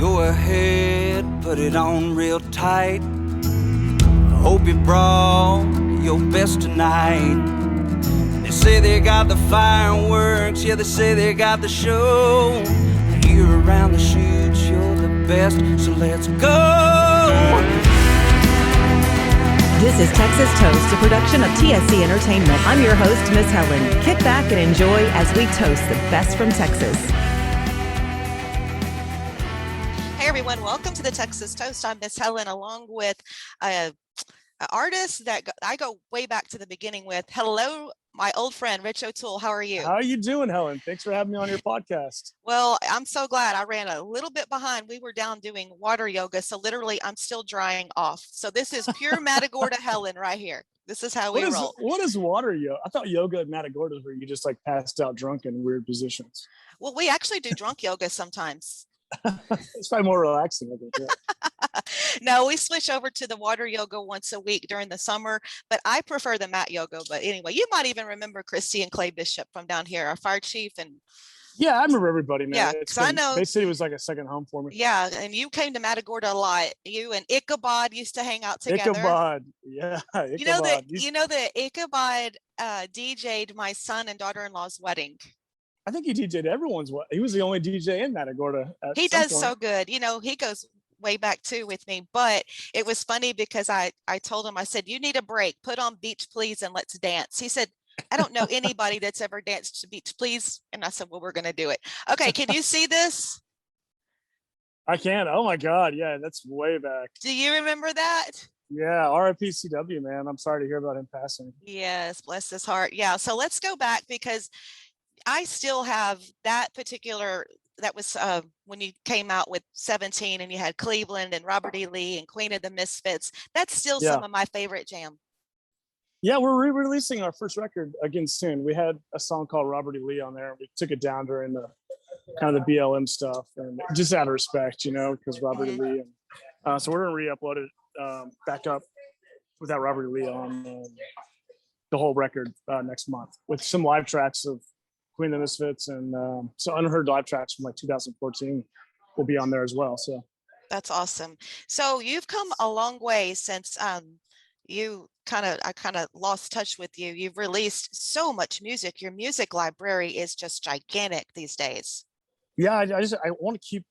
Go ahead, put it on real tight. Hope you brought your best tonight. They say they got the fireworks, yeah, they say they got the show. You're around the shoots, you're the best, so let's go. This is Texas Toast, a production of TSC Entertainment. I'm your host, Miss Helen. Kick back and enjoy as we toast the best from Texas. Hey everyone, welcome to the Texas Toast. I'm Miss Helen, along with an artist that I go way back to the beginning with. Hello, my old friend, Rich O'Toole. How are you? How are you doing, Helen? Thanks for having me on your podcast. Well, I'm so glad. I ran a little bit behind. We were down doing water yoga, so literally I'm still drying off. So this is pure Matagorda Helen right here. This is how we roll. What is water yoga? I thought yoga at Matagorda is where you just like passed out drunk in weird positions. Well, we actually do drunk yoga sometimes. It's probably more relaxing, I think. Yeah. No, we switch over to the water yoga once a week during the summer, but I prefer the mat yoga. But anyway, you might even remember Christy and Clay Bishop from down here, our fire chief. And yeah, I remember everybody, man. Yeah, because I know Bay City was like a second home for me. Yeah, and you came to Matagorda a lot. You and Ichabod used to hang out together. Ichabod, yeah. Ichabod. You know that Ichabod DJ'd my son and daughter-in-law's wedding. I think he DJ'd everyone's. He was the only DJ in Matagorda. He does so good. You know, he goes way back too with me, but it was funny because I told him, I said, you need a break, put on Beach Please and let's dance. He said, I don't know anybody that's ever danced to Beach Please. And I said, well, we're going to do it. Okay. Can you see this? I can. Oh my God. Yeah. That's way back. Do you remember that? Yeah. RIP CW, man. I'm sorry to hear about him passing. Yes. Bless his heart. Yeah. So let's go back because I still have that particular, that was when you came out with 17 and you had Cleveland and Robert E. Lee and Queen of the Misfits. That's still some of my favorite jam. Yeah, we're re-releasing our first record again soon. We had a song called Robert E. Lee on there. We took it down during the kind of the BLM stuff and just out of respect, you know, because Robert E. Lee. And, so we're going to re-upload it back up without Robert E. Lee on the whole record next month with some live tracks of Queen of the Misfits and so unheard live tracks from like 2014 will be on there as well. So that's awesome. So you've come a long way since I kind of lost touch with you. You've released so much music. Your music library is just gigantic these days. Yeah, I want to keep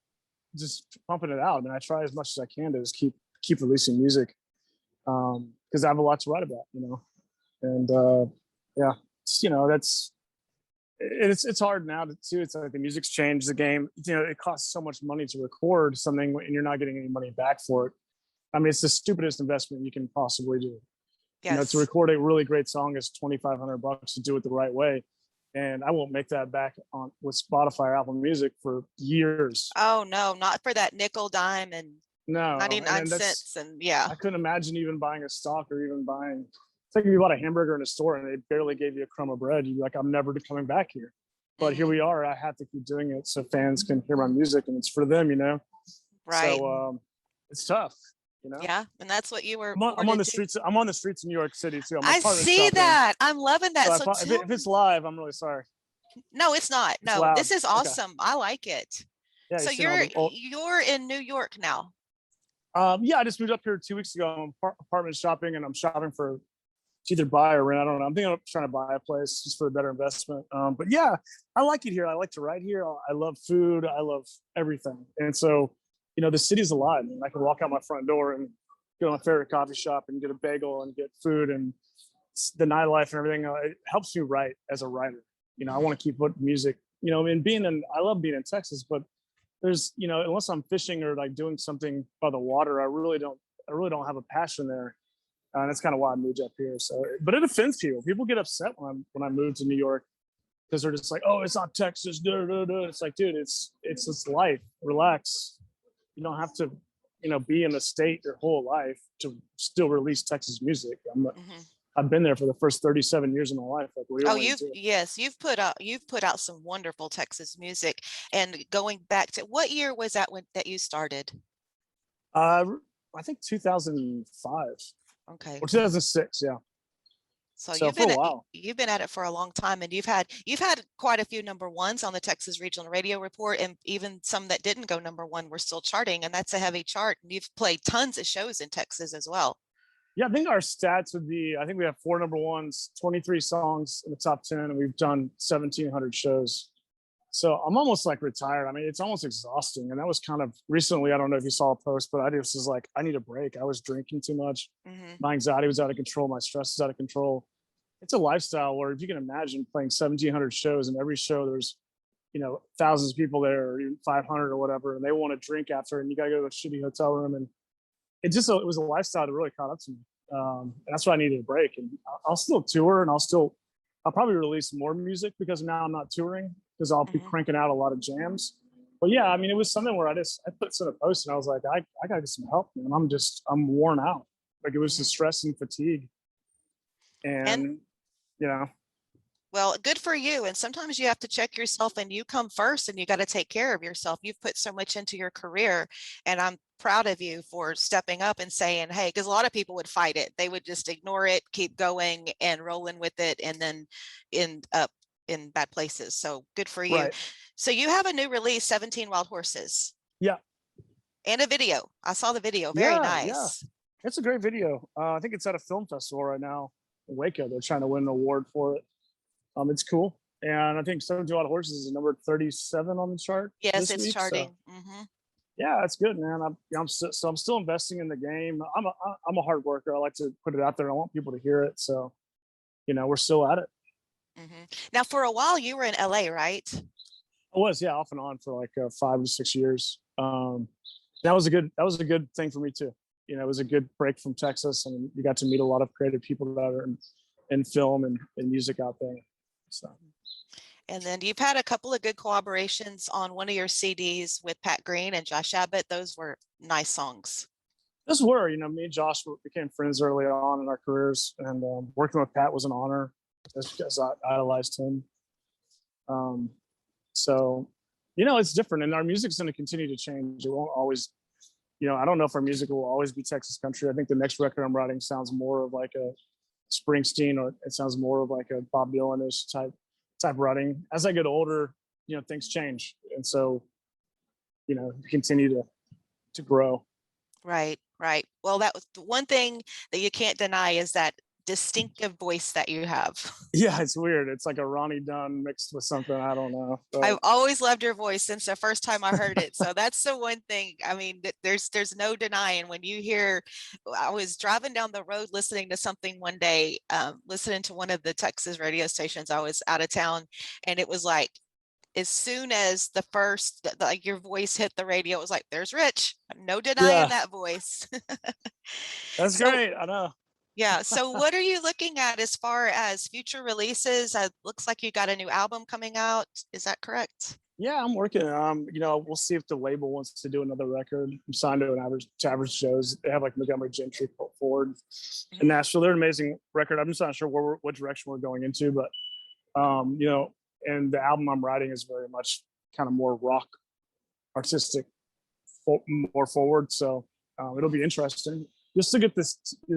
just pumping it out. I mean, I try as much as I can to just keep releasing music because I have a lot to write about, you know. And yeah, you know, it's hard now too. It's like the music's changed the game. You know, it costs so much money to record something and you're not getting any money back for it. I mean, it's the stupidest investment you can possibly do. Yes. You know, to record a really great song is $2,500 to do it the right way. And I won't make that back on with Spotify or Apple Music for years. Oh no, not for that nickel, dime, and no 99 cents. And yeah, I couldn't imagine even buying a stock or even buying. It's like if you bought a hamburger in a store and they barely gave you a crumb of bread, you'd be like, I'm never coming back here. But here we are. I have to keep doing it so fans can hear my music and it's for them, you know? Right. So it's tough, you know? Yeah. And that's what you were. I'm on the streets. I'm on the streets in New York City too. I see that. I'm loving that. So if it's live, I'm really sorry. No, it's not. No, this is awesome. Okay. I like it. Yeah, so you're in New York now. Yeah, I just moved up here 2 weeks ago. I'm apartment shopping and I'm shopping for either buy or rent. I don't know. I'm thinking of trying to buy a place just for a better investment. But yeah, I like it here. I like to write here. I love food. I love everything. And so, you know, the city's alive. And I can walk out my front door and go to my favorite coffee shop and get a bagel and get food and the nightlife and everything. It helps me write as a writer. You know, I want to keep putting music, you know, and I love being in Texas, but there's, you know, unless I'm fishing or like doing something by the water, I really don't have a passion there. And that's kind of why I moved up here. So, but it offends people. People get upset when I moved to New York because they're just like, "Oh, it's not Texas." It's like, dude, it's this life. Relax. You don't have to, you know, be in a state your whole life to still release Texas music. I've been there for the first 37 years of my life. Like, you've put out some wonderful Texas music. And going back to what year was that that you started? I think 2005. Okay. Or 2006, yeah. So So for a while. you've been at it for a long time, and you've had quite a few #1s on the Texas Regional Radio Report, and even some that didn't go #1 were still charting, and that's a heavy chart. And you've played tons of shows in Texas as well. Yeah, I think our stats would be, I think we have 4 #1s, 23 songs in the top 10, and we've done 1,700 shows. So I'm almost like retired. I mean, it's almost exhausting. And that was kind of recently, I don't know if you saw a post, but I just was like, I need a break. I was drinking too much. My anxiety was out of control. My stress was out of control. It's a lifestyle where, if you can imagine, playing 1,700 shows, and every show there's, thousands of people there, or even 500 or whatever, and they want to drink after, and you got to go to a shitty hotel room. And it was a lifestyle that really caught up to me. And that's why I needed a break. And I'll still tour, and I'll probably release more music because now I'm not touring, because I'll be cranking out a lot of jams. But yeah, I mean, it was something where I put in a post, and I was like, I gotta get some help, man. I'm worn out. Like, it was the stress and fatigue. And well, good for you. And sometimes you have to check yourself, and you come first, and you got to take care of yourself. You've put so much into your career, and I'm proud of you for stepping up and saying, hey, because a lot of people would fight it. They would just ignore it, keep going and rolling with it, and then end up in bad places. So good for you. Right. So you have a new release, 17 Wild Horses. Yeah. And a video. I saw the video. Very nice. Yeah. It's a great video. I think it's at a film festival right now in Waco. They're trying to win an award for it. It's cool. And I think 17 Wild Horses is number 37 on the chart. Yes, it's week, charting. So. Yeah, that's good, man. I'm still investing in the game. I'm a hard worker. I like to put it out there. I want people to hear it. So, we're still at it. Now, for a while, you were in LA, right? I was, yeah, off and on for like 5 to 6 years. That was a good thing for me too. It was a good break from Texas, and you got to meet a lot of creative people that are in film and music out there. So. And then you've had a couple of good collaborations on one of your CDs with Pat Green and Josh Abbott. Those were nice songs. Those were, me and Josh became friends early on in our careers, and working with Pat was an honor, as I idolized him. So, it's different, and our music's going to continue to change. It won't always, I don't know if our music will always be Texas country. I think the next record I'm writing sounds more of like a Springsteen, or it sounds more of like a Bob Dylan-ish type writing. As I get older, things change, and so continue to grow. Right. Well, that was the one thing that you can't deny, is that distinctive voice that you have. Yeah, it's weird. It's like a Ronnie Dunn mixed with something, I don't know. But I've always loved your voice since the first time I heard it. So that's the one thing. I mean, there's no denying when you hear. I was driving down the road listening to something one day, listening to one of the Texas radio stations. I was out of town, and it was like, as soon as the first, like, your voice hit the radio, it was like, there's Rich. No denying that voice. That's great. I know. Yeah. So what are you looking at as far as future releases? It looks like you got a new album coming out. Is that correct? Yeah, I'm working. We'll see if the label wants to do another record. I'm signed to Average Joe's. They have like Montgomery Gentry Ford in Nashville. They're an amazing record. I'm just not sure what direction we're going into, but and the album I'm writing is very much kind of more rock, artistic, more forward. So it'll be interesting. You'll still get the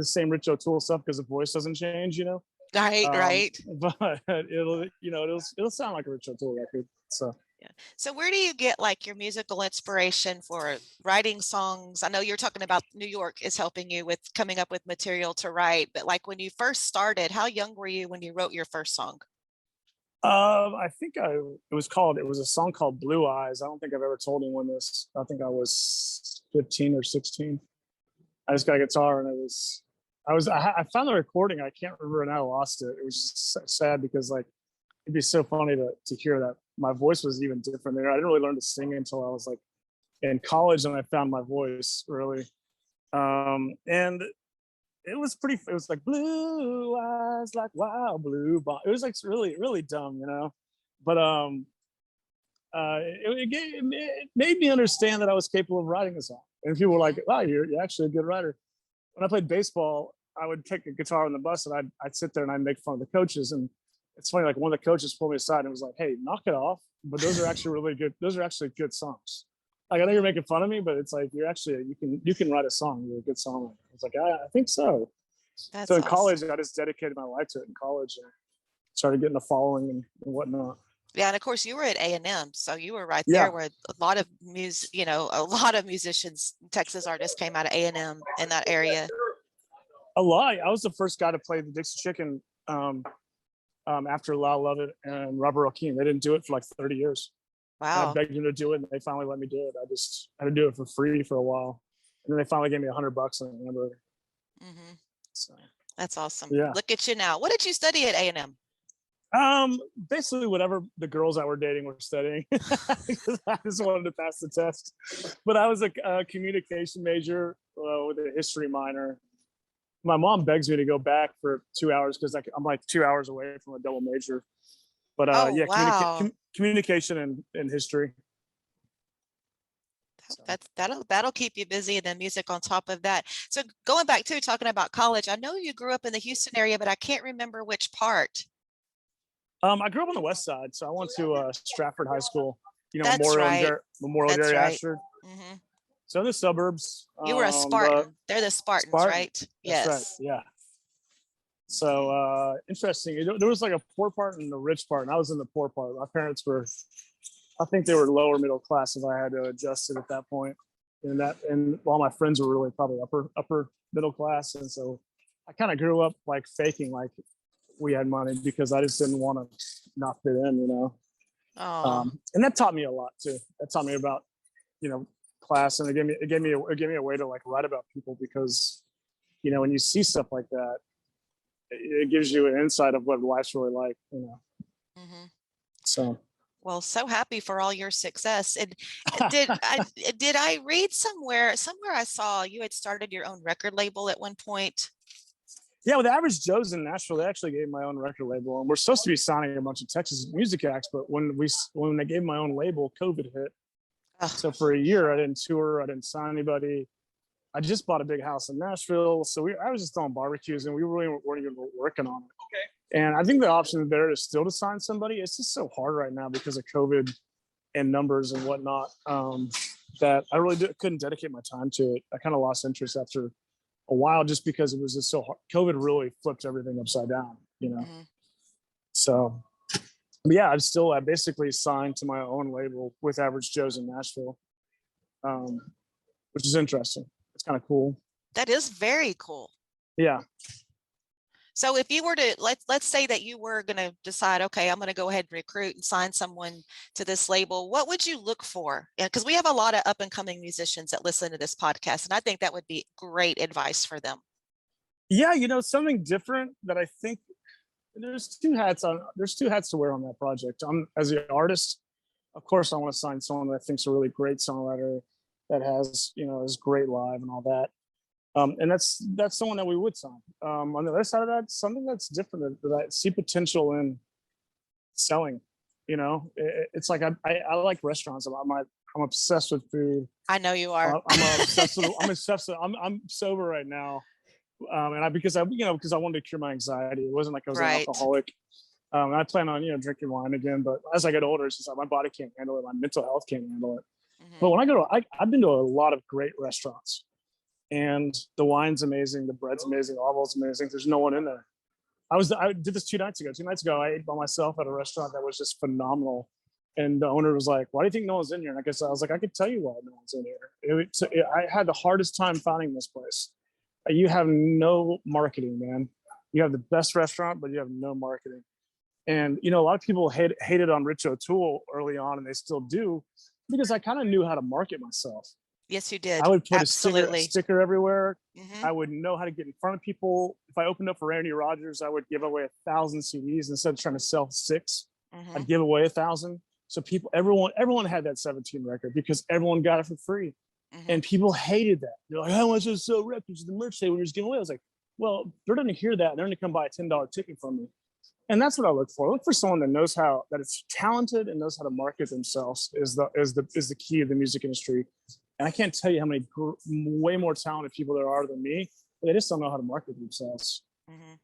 same Rich O'Toole stuff because the voice doesn't change, Right. But it'll sound like a Rich O'Toole record. So. Yeah. So where do you get like your musical inspiration for writing songs? I know you're talking about New York is helping you with coming up with material to write, but like when you first started, how young were you when you wrote your first song? I think it was a song called Blue Eyes. I don't think I've ever told anyone this. I think I was 15 or 16. I just got a guitar, and I found the recording. I can't remember, and I lost it. It was just sad because like it'd be so funny to hear that my voice was even different there. I didn't really learn to sing until I was like in college, and I found my voice really. And it was like blue eyes, like wild blue. It was like really, really dumb, but it made me understand that I was capable of writing a song. And people were like, "Wow, you're actually a good writer." When I played baseball, I would take a guitar on the bus, and I'd sit there and I'd make fun of the coaches. And it's funny, like one of the coaches pulled me aside and was like, "Hey, knock it off! But those are actually really good. Those are actually good songs. Like, I know you're making fun of me, but it's like you can write a song. You're a good songwriter." I was like, I think so. That's So in awesome. college, I just dedicated my life to it in college and started getting a following and whatnot. Yeah, and of course you were at A&M, so you were right Yeah, there where a lot of a lot of musicians, Texas artists came out of A&M in that area. a lot. I was the first guy to play the Dixie Chicken after Lyle Lovett and Robert O'Keefe. They didn't do it for like 30 years. And I Wow. begged them to do it, and they finally let me do it. I just had to do it for free for a while, and then they finally gave me $100 and I remember. Hmm. So That's awesome. yeah, Look at you now. What did you study at A&M? basically whatever the girls I were dating were studying. Because I just wanted to pass the test. But I was a communication major with a history minor. My mom begs me to go back for 2 hours because I'm like 2 hours away from a double major. But Oh, yeah, wow. communication and history. So. That'll keep you busy, and then music on top of that. So going back to talking about college, I know you grew up in the Houston area, but I can't remember which part. I grew up on the west side, so I went to Stratford High School. That's right. Memorial That's Jerry right. Ashford. Hmm. So in the suburbs. You were a But Spartan. They're the Spartans, Spartan. right? That's right. Yes. Yeah. So interesting. There was like a poor part and a rich part, and I was in the poor part. My parents were, I think they were lower middle class if I had to adjust it at that point. And all my friends were really probably upper middle class, and so I kind of grew up like faking like we had money because I just didn't want to not fit in, you know. Oh, And that taught me a lot too. That taught me about, class, and it gave me a way to like write about people because, when you see stuff like that, it gives you an insight of what life's really like, hmm. So. Well, so happy for all your success. And did I read somewhere I saw you had started your own record label at one point? Yeah, with Average Joe's in Nashville, they actually gave my own record label, and we're supposed to be signing a bunch of Texas music acts. But when they gave my own label, COVID hit. Oh, So for a year, I didn't tour, I didn't sign anybody. I just bought a big house in Nashville, so I was just throwing barbecues, and we really weren't even working on it. Okay. And I think the option there is still to sign somebody. It's just so hard right now because of COVID and numbers and whatnot, that I really couldn't dedicate my time to it. I kind of lost interest after a while just because it was just so hard. COVID really flipped everything upside down, mm-hmm. So, but yeah, I basically signed to my own label with Average Joe's in Nashville, which is interesting. It's kind of cool. That is very cool. Yeah. So if you were to let's say that you were going to decide, okay, I'm going to go ahead and recruit and sign someone to this label, what would you look for? Because we have a lot of up and coming musicians that listen to this podcast, and I think that would be great advice for them. Yeah, something different that I think there's two hats to wear on that project. I'm as an artist, of course, I want to sign someone that I think's a really great songwriter that has, is great live and all that. And that's someone that we would sign. On the other side of that, something that's different that I see potential in selling. It's like I like restaurants a lot. I'm obsessed with food. I know you are. I'm obsessed. I'm sober right now, and because I wanted to cure my anxiety. It wasn't like I was an alcoholic. And I plan on drinking wine again, but as I get older, it's just like my body can't handle it. My mental health can't handle it. Mm-hmm. But when I go I've been to a lot of great restaurants. And the wine's amazing, the bread's amazing, olive's amazing. There's no one in there. I did this 2 nights ago. 2 nights ago, I ate by myself at a restaurant that was just phenomenal. And the owner was like, "Why do you think no one's in here?" And I was like, "I could tell you why no one's in here." I had the hardest time finding this place. You have no marketing, man. You have the best restaurant, but you have no marketing. And a lot of people hated on Rich O'Toole early on, and they still do, because I kind of knew how to market myself. Yes, you did. I would put Absolutely. a sticker everywhere. Mm-hmm. I would know how to get in front of people. If I opened up for Randy Rogers, I would give away 1,000 CDs instead of trying to sell 6. Mm-hmm. I'd give away 1,000. So everyone had that 17 record because everyone got it for free. Mm-hmm. And people hated that. They're like, "How much is sell records? The merch they were just giving away." I was like, well, they're going to hear that. They're going to come buy a $10 ticket from me. And that's what I look for. I look for someone that is talented and knows how to market themselves is the key of the music industry. And I can't tell you how many way more talented people there are than me, but they just don't know how to market themselves. Mm-hmm.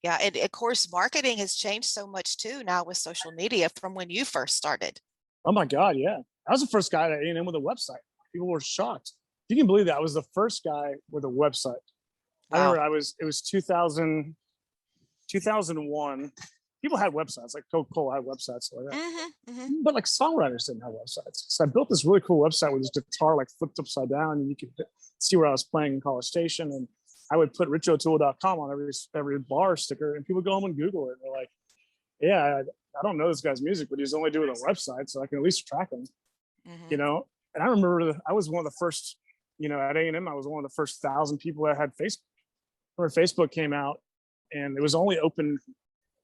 Yeah, and of course, marketing has changed so much too now with social media from when you first started. Oh my God, yeah. I was the first guy at A&M with a website. People were shocked. You can believe that. I was the first guy with a website. I Wow. remember it was 2000, 2001. People had websites, like Coca-Cola had websites like that. But like songwriters didn't have websites. So I built this really cool website with this guitar like flipped upside down, and you could see where I was playing in College Station. And I would put richotoole.com on every bar sticker, and people would go home and Google it. And they're like, yeah, I don't know this guy's music, but he's only doing a website, so I can at least track him. You know? And I remember I was one of the first, you know, at A&M, I was one of the first 1,000 people that had Facebook. When Facebook came out, and it was only open.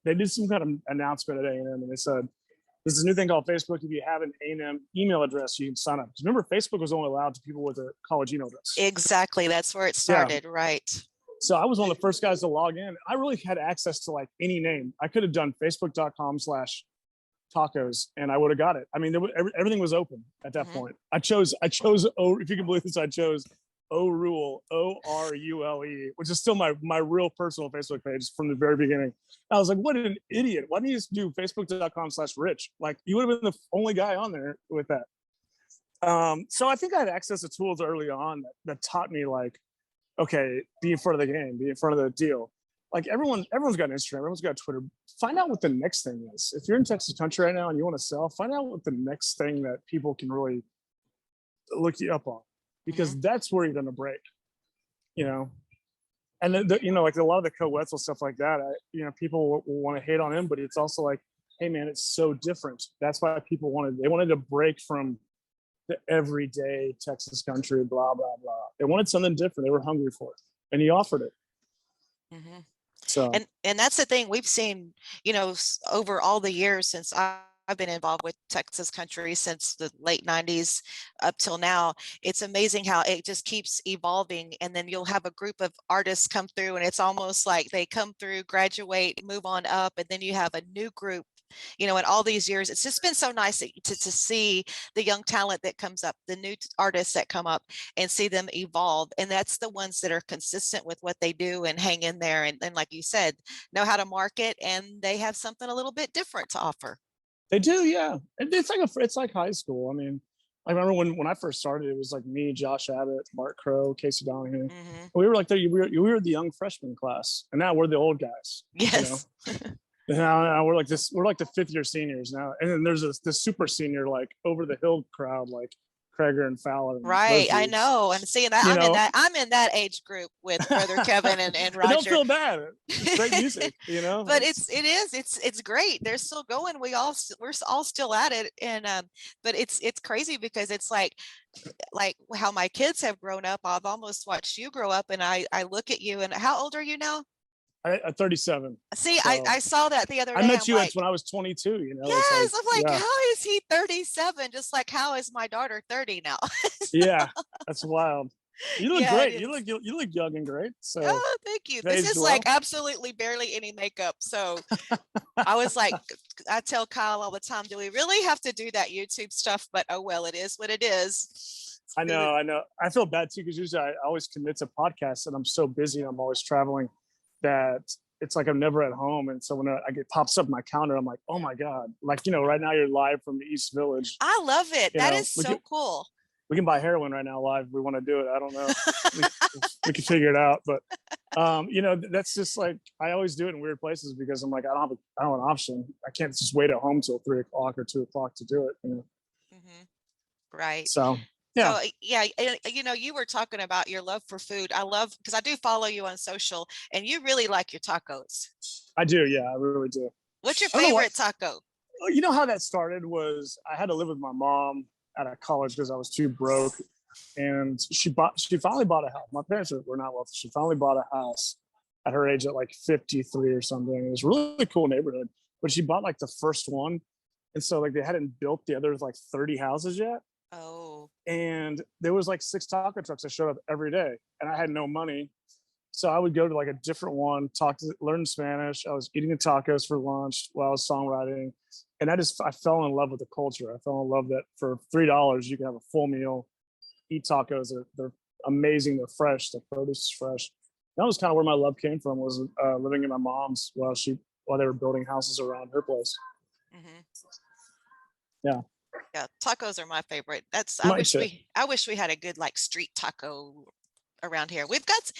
They did some kind of announcement at A&M, and they said, there's a new thing called Facebook. If you have an A&M email address, you can sign up. Because remember, Facebook was only allowed to people with a college email address. Exactly. That's where it started. Yeah. Right. So I was one of the first guys to log in. I really had access to like any name. I could have done facebook.com/tacos and I would have got it. I mean, everything was open at that point. I chose, if you can believe this, I chose O'Rule, ORULE, which is still my real personal Facebook page from the very beginning. I was like, what an idiot. Why didn't you just do facebook.com/rich? Like, you would have been the only guy on there with that. So I think I had access to tools early on that taught me, like, okay, be in front of the game, be in front of the deal. Like everyone's got an Instagram, everyone's got Twitter. Find out what the next thing is. If you're in Texas country right now and you want to sell, find out what the next thing that people can really look you up on. Because that's where you're going to break, you know. And then, you know, like a lot of the co-Wetzel stuff like that, you know, people will want to hate on him, but it's also like, hey man, it's so different. That's why people wanted to break from the everyday Texas country, blah, blah, blah. They wanted something different. They were hungry for it, and he offered it. So, and that's the thing we've seen, you know, over all the years since I've been involved with Texas country since the late 90s up till now. It's amazing how it just keeps evolving. And then you'll have a group of artists come through, and it's almost like they come through, graduate, move on up, and then you have a new group. You know, in all these years, it's just been so nice to see the young talent that comes up, the new artists that come up, and see them evolve. And that's the ones that are consistent with what they do and hang in there. And like you said, know how to market, and they have something a little bit different to offer. They do, yeah. It's like high school. I mean, I remember when I first started, it was like me, Josh Abbott, Mark Crow, Casey Donahue. We were like we were the young freshman class, and now we're the old guys. Yes. You know? Now we're like this. We're like the fifth-year seniors now, and then there's the super senior, like over the hill crowd, like Kreger and Fowler. And right, I know. And seeing that, I'm in that age group with Brother Kevin and Roger. Don't feel bad. It's great music, you know. But it's great. They're still going. We're all still at it, and but it's crazy because it's like how my kids have grown up. I've almost watched you grow up, and I look at you. And how old are you now? I'm 37. See, so I saw that the other day. I met you when I was 22, you know. Yes, I'm like, how is he 37? Just like, how is my daughter 30 now? Yeah, that's wild. You look great. You look young and great. So thank you. This is like absolutely barely any makeup. So I was like, I tell Kyle all the time, do we really have to do that YouTube stuff? But oh well, it is what it is. I know. I feel bad too, because usually I always commit to podcasts, and I'm so busy and I'm always traveling that it's like I'm never at home. And so when I get pops up my calendar, I'm like, oh my God, like, you know, right now you're live from the East Village. I love it. That is so cool. We can buy heroin right now live if we want to do it. I don't know. we can figure it out. But you know, that's just like, I always do it in weird places because I'm like, I don't have an option. I can't just wait at home till 3 o'clock or 2 o'clock to do it, you know. Right. So yeah. So, yeah, you know, you were talking about your love for food. I love, because I do follow you on social, and you really like your tacos. I do, yeah, I really do. What's your favorite taco? You know how that started was I had to live with my mom out of college because I was too broke, and she finally bought a house. My parents were not wealthy. She finally bought a house at her age at like 53 or something. It was a really cool neighborhood, but she bought like the first one, and so like they hadn't built the other like 30 houses yet. Oh. And there was like 6 taco trucks that showed up every day, and I had no money. So I would go to like a different one, learn Spanish. I was eating the tacos for lunch while I was songwriting. And I fell in love with the culture. I fell in love that for $3, you can have a full meal, eat tacos. They're amazing. They're fresh. The produce is fresh. That was kind of where my love came from, was living in my mom's while they were building houses around her place. Yeah. Yeah, tacos are my favorite. I wish we had a good like street taco around here. We've got,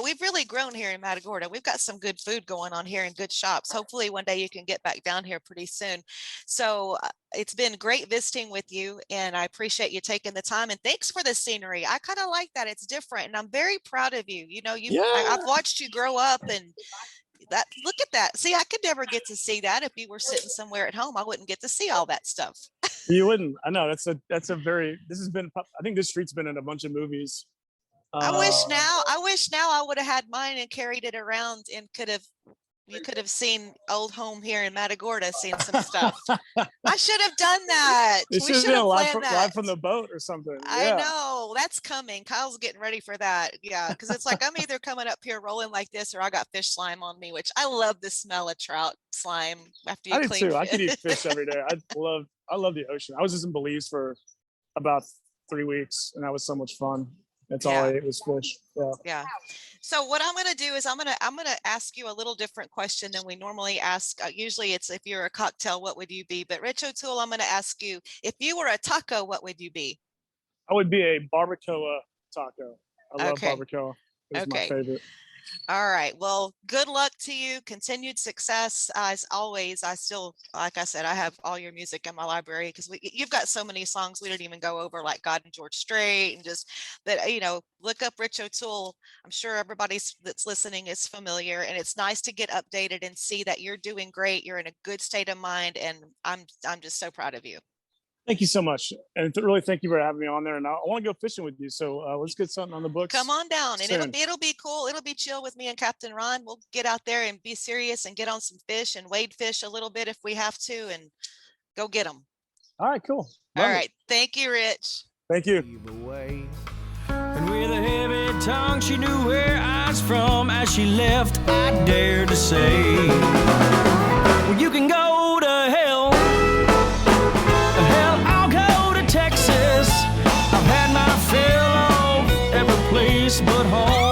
we've really grown here in Matagorda. We've got some good food going on here and good shops. Hopefully one day you can get back down here pretty soon. So it's been great visiting with you, and I appreciate you taking the time, and thanks for the scenery. I kind of like that. It's different, and I'm very proud of you. I've watched you grow up, and look at that. See, I could never get to see that. If you were sitting somewhere at home, I wouldn't get to see all that stuff. You wouldn't. I know this has been, I think this street's been in a bunch of movies. I wish now I would have had mine and carried it around, and you could have seen old home here in Matagorda, seen some stuff. I should have done that. It should have been live from the boat or something. I know, that's coming. Kyle's getting ready for that. Yeah, because it's like I'm either coming up here rolling like this, or I got fish slime on me, which I love the smell of trout slime after you clean. I do too. I could eat fish every day. I love the ocean. I was just in Belize for about 3 weeks, and that was so much fun. That's all I ate was fish. Yeah. So what I'm going to do is I'm going to ask you a little different question than we normally ask. Usually it's, if you're a cocktail, what would you be? But Rich O'Toole, I'm going to ask you, if you were a taco, what would you be? I would be a barbacoa taco. I love barbacoa. It's my favorite. All right. Well, good luck to you. Continued success. As always, I still, like I said, I have all your music in my library, because you've got so many songs we didn't even go over, like God and George Strait, and just that, look up Rich O'Toole. I'm sure everybody that's listening is familiar, and it's nice to get updated and see that you're doing great. You're in a good state of mind, and I'm just so proud of you. Thank you so much. And really, thank you for having me on there. And I want to go fishing with you. So let's get something on the books. Come on down. And soon. it'll be cool. It'll be chill with me and Captain Ron. We'll get out there and be serious and get on some fish and wade fish a little bit if we have to, and go get them. All right, cool. All right. Thank you, Rich. Thank you. And with a heavy tongue, she knew where I was from. As she left, I dared to say, well, you can go to hell. Hell, I'll go to Texas. I've had my fill of every place but home.